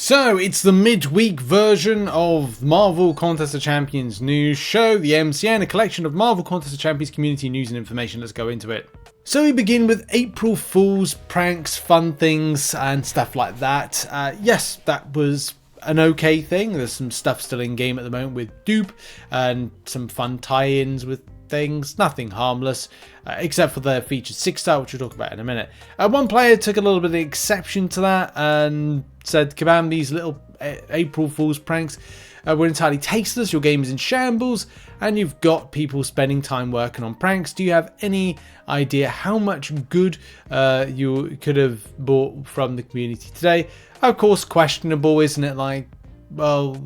So, it's the midweek version of Marvel Contest of Champions news show, the MCN, a collection of Marvel Contest of Champions community news and information. Let's go into it. So we begin with April Fool's pranks, fun things, and stuff like that. Yes, that was an okay thing. There's some stuff still in game at the moment with dupe and some fun tie-ins with things, nothing harmless, except for the featured 6-star, which we'll talk about in a minute. One player took a little bit of exception to that and said, "Kabam, these little April Fool's pranks were entirely tasteless. Your game is in shambles, and you've got people spending time working on pranks. Do you have any idea how much good you could have bought from the community today?" Of course, questionable, isn't it? Like, well,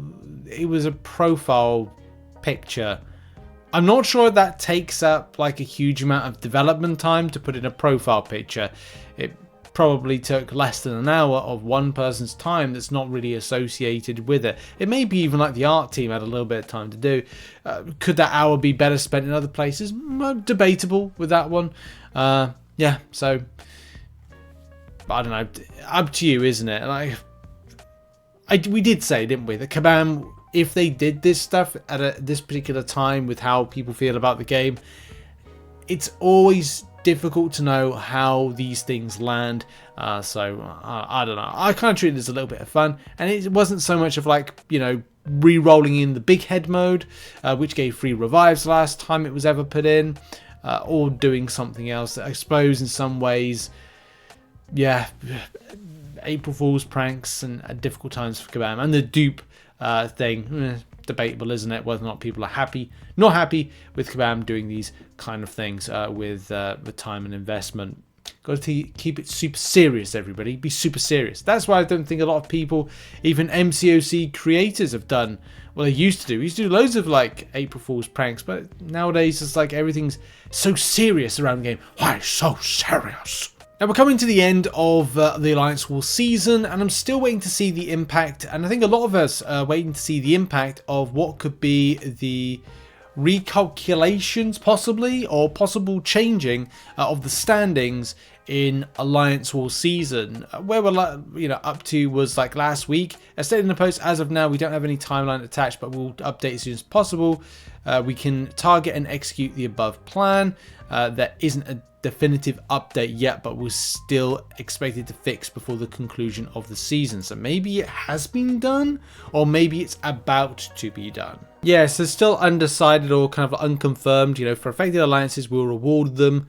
it was a profile picture. I'm not sure that takes up like a huge amount of development time to put in a profile picture. It probably took less than an hour of one person's time that's not really associated with it. It may be even like the art team had a little bit of time to do. Could that hour be better spent in other places? Debatable with that one. Yeah, so I don't know. Up to you, isn't it? Like, we did say, didn't we, that Kabam, if they did this stuff at this particular time with how people feel about the game, it's always difficult to know how these things land. So I don't know. I kind of treat it as a little bit of fun, and it wasn't so much of like, you know, re-rolling in the big head mode, which gave free revives last time it was ever put in, or doing something else. I suppose in some ways, yeah, April Fool's pranks and difficult times for Kabam, and the dupe thing, debatable, isn't it, whether or not people are not happy with Kabam doing these kind of things with time and investment. Got to keep it super serious, everybody. Be super serious. That's why I don't think a lot of people, even MCOC creators, have done what they used to do. We used to do loads of like April Fool's pranks, but nowadays it's like everything's so serious around the game. Why so serious? Now we're coming to the end of the Alliance War season, and I'm still waiting to see the impact, and I think a lot of us are waiting to see the impact of what could be the recalculations possibly, or possible changing of the standings in Alliance War season. Where we're up to was like last week. As stated in the post, as of now we don't have any timeline attached, but we'll update as soon as possible. We can target and execute the above plan. There isn't a definitive update yet, but we're still expected to fix before the conclusion of the season. So maybe it has been done, or maybe it's about to be done. Yeah, so still undecided or kind of unconfirmed. You know, for affected alliances, we'll reward them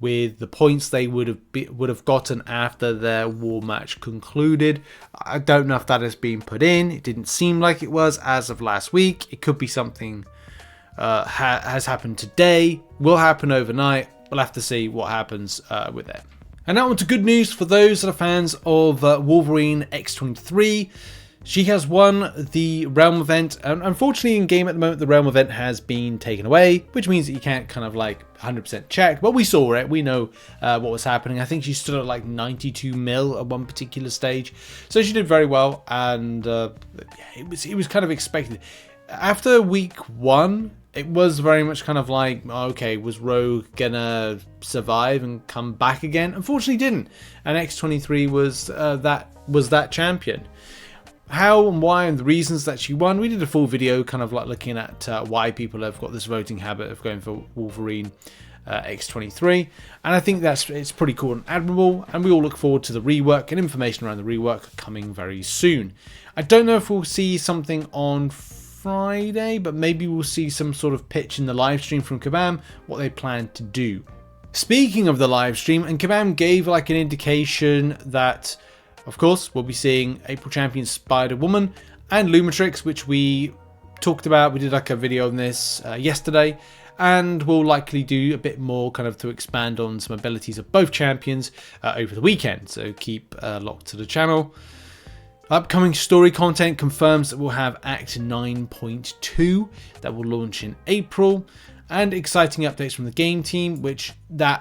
with the points they would have gotten after their war match concluded. I don't know if that has been put in. It didn't seem like it was as of last week. It could be something has happened today, will happen overnight. We'll have to see what happens with it. And now on to good news for those that are fans of Wolverine X23. She has won the Realm event, and unfortunately in game at the moment the Realm event has been taken away, which means that you can't kind of like 100% check, but we saw it, we know what was happening. I think she stood at like 92 mil at one particular stage, so she did very well, and yeah, it was kind of expected. After week 1, it was very much kind of like, okay, was Rogue gonna survive and come back again? Unfortunately didn't, and X23 was that champion. How and why and the reasons that she won, we did a full video kind of like looking at why people have got this voting habit of going for Wolverine X23, and I think it's pretty cool and admirable, and we all look forward to the rework, and information around the rework coming very soon. I don't know if we'll see something on Friday, but maybe we'll see some sort of pitch in the live stream from Kabam, what they plan to do. Speaking of the live stream, and Kabam gave like an indication that, of course, we'll be seeing April Champion Spider-Woman and Lumatrix, which we talked about. We did like a video on this yesterday, and we'll likely do a bit more kind of to expand on some abilities of both champions over the weekend, so keep locked to the channel. Upcoming story content confirms that we'll have Act 9.2 that will launch in April, and exciting updates from the game team, which I'm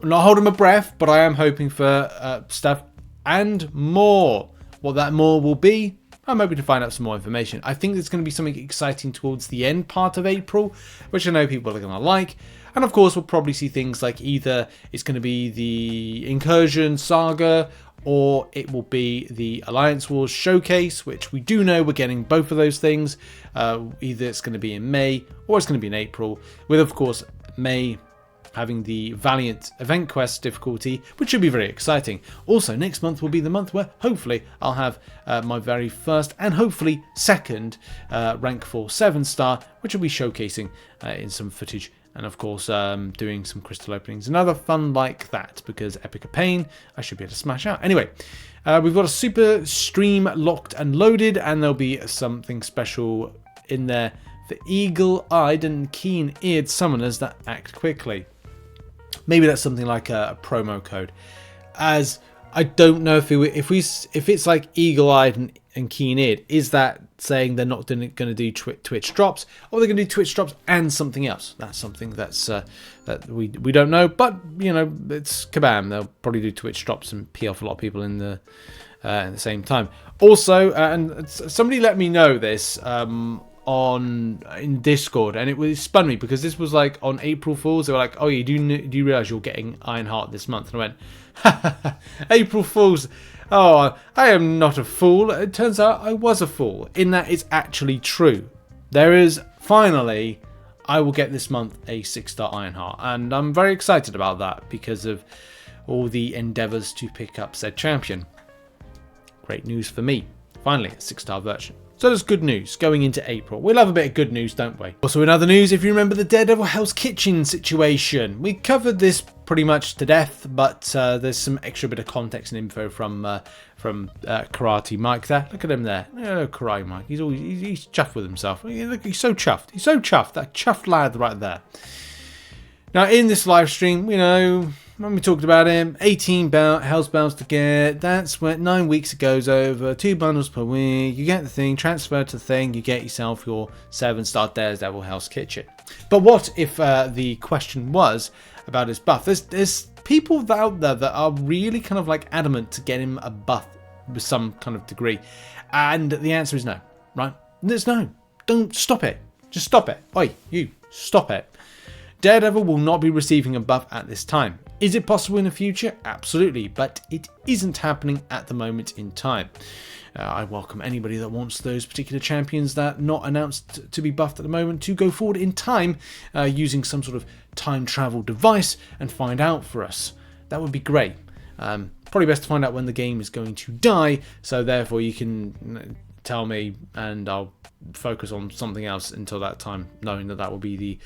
not holding my breath, but I am hoping for stuff and more. What that more will be, I'm hoping to find out some more information. I think there's going to be something exciting towards the end part of April, which I know people are going to like. And of course, we'll probably see things like either it's going to be the Incursion Saga, or it will be the Alliance Wars Showcase, which we do know we're getting both of those things. Either it's going to be in May or it's going to be in April, with of course May having the Valiant Event Quest difficulty, which should be very exciting. Also, next month will be the month where hopefully I'll have my very first and hopefully second rank 4 7-star, which will be showcasing in some footage, and of course doing some crystal openings and other fun like that, because Epoch of Pain I should be able to smash out. Anyway, we've got a super stream locked and loaded, and there'll be something special in there for eagle-eyed and keen-eared summoners that act quickly. Maybe that's something like a promo code, as I don't know if it's like eagle-eyed and keen-eared. Is that saying they're not going to do Twitch drops, or they're going to do Twitch drops and something else? That's something that's that we don't know. But you know, it's Kabam. They'll probably do Twitch drops and pee off a lot of people in the at the same time. Also, and somebody let me know this in Discord, and it spun me, because this was like on April Fools. They were like, oh yeah, do you realize you're getting Ironheart this month? And I went, ha, April Fools. Oh, I am not a fool. It turns out I was a fool, in that it's actually true. There is finally, I will get this month a 6-star Ironheart, and I'm very excited about that because of all the endeavors to pick up said champion. Great news for me. Finally, a 6-star version. So there's good news going into April. We'll have a bit of good news, don't we? Also, in other news, if you remember the Daredevil Hell's Kitchen situation, we covered this pretty much to death, but there's some extra bit of context and info from Karate Mike there. Look at him there. Oh, Karate Mike. He's chuffed with himself. Look, he's so chuffed. He's so chuffed. That chuffed lad right there. Now, in this live stream, you know, when we talked about him, 18 Hell's Bells to get. That's when 9 weeks it goes over. 2 bundles per week. You get the thing, transfer to the thing. You get yourself your 7-star Daredevil Hell's Kitchen. But what if the question was about his buff? There's people out there that are really kind of like adamant to get him a buff with some kind of degree, and the answer is no. Right? There's no. Don't stop it. Just stop it. Oi, you stop it. Daredevil will not be receiving a buff at this time. Is it possible in the future? Absolutely, but it isn't happening at the moment in time. I welcome anybody that wants those particular champions that are not announced to be buffed at the moment to go forward in time using some sort of time travel device and find out for us. That would be great. Probably best to find out when the game is going to die, so therefore you can tell me and I'll focus on something else until that time, knowing that will be the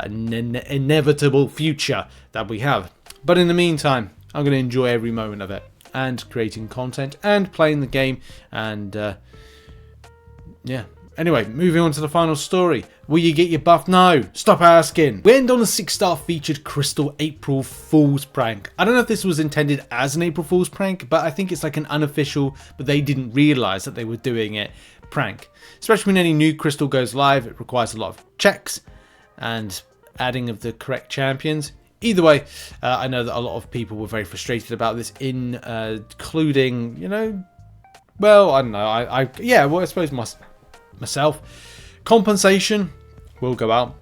inevitable future that we have. But in the meantime, I'm going to enjoy every moment of it, and creating content and playing the game, and yeah. Anyway, moving on to the final story. Will you get your buff? No, stop asking. We end on a 6-star featured Crystal April Fool's prank. I don't know if this was intended as an April Fool's prank, but I think it's like an unofficial, but they didn't realize that they were doing it, prank. Especially when any new crystal goes live, it requires a lot of checks and adding of the correct champions. Either way, I know that a lot of people were very frustrated about this, including, you know, well, I don't know, yeah, well, I suppose myself. Compensation will go out.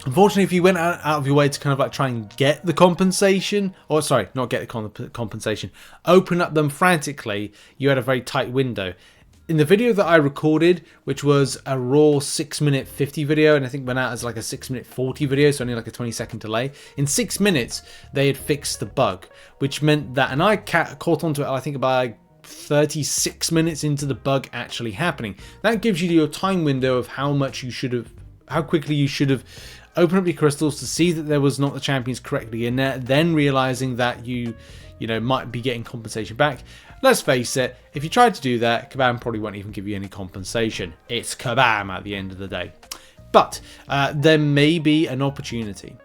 Unfortunately, if you went out of your way to kind of like try and get the compensation, or sorry, not get the compensation, open up them frantically, you had a very tight window. In the video that I recorded, which was a raw 6-minute 50 video, and I think went out as like a 6-minute 40 video, so only like a 20-second delay. In 6 minutes, they had fixed the bug, which meant that, and I caught onto it, I think about 36 minutes into the bug actually happening. That gives you your time window of how quickly you should have opened up your crystals to see that there was not the champions correctly in there, then realizing that you know, might be getting compensation back. Let's face it, if you tried to do that, Kabam probably won't even give you any compensation. It's Kabam at the end of the day. But there may be an opportunity.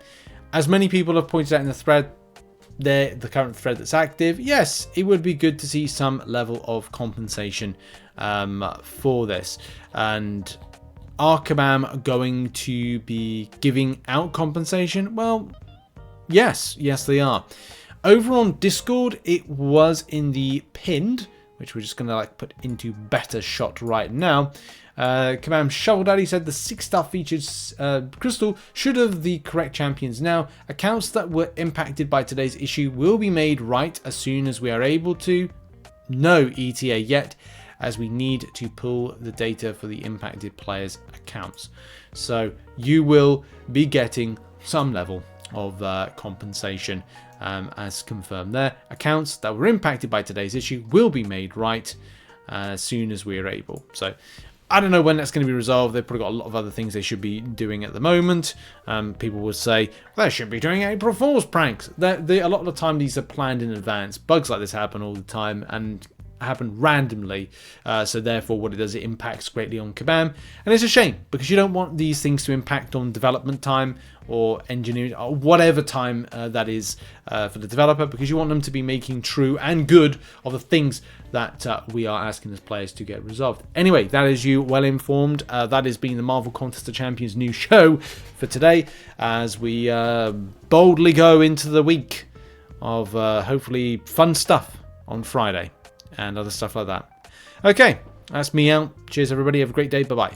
As many people have pointed out in the thread, the current thread that's active, yes, it would be good to see some level of compensation for this. And are Kabam going to be giving out compensation? Well, yes they are. Over on Discord, it was in the pinned, which we're just going to like put into better shot right now. Kabam Shovel Daddy said the 6-star featured crystal should have the correct champions now. Accounts that were impacted by today's issue will be made right as soon as we are able to. No ETA yet, as we need to pull the data for the impacted players' accounts. So you will be getting some level of compensation as confirmed there. Accounts that were impacted by today's issue will be made right as soon as we are able. So I don't know when that's going to be resolved. They've probably got a lot of other things they should be doing at the moment. People will say they should be doing April Fool's pranks. A lot of the time these are planned in advance. Bugs like this happen all the time and happen randomly. So therefore what it does, it impacts greatly on Kabam. And it's a shame because you don't want these things to impact on development time or engineering or whatever time that is for the developer, because you want them to be making true and good of the things that we are asking as players to get resolved. Anyway, that is you well informed. That has been the Marvel Contest of Champions new show for today, as we boldly go into the week of hopefully fun stuff on Friday and other stuff like that. Okay, that's me out. Cheers everybody, have a great day, bye bye.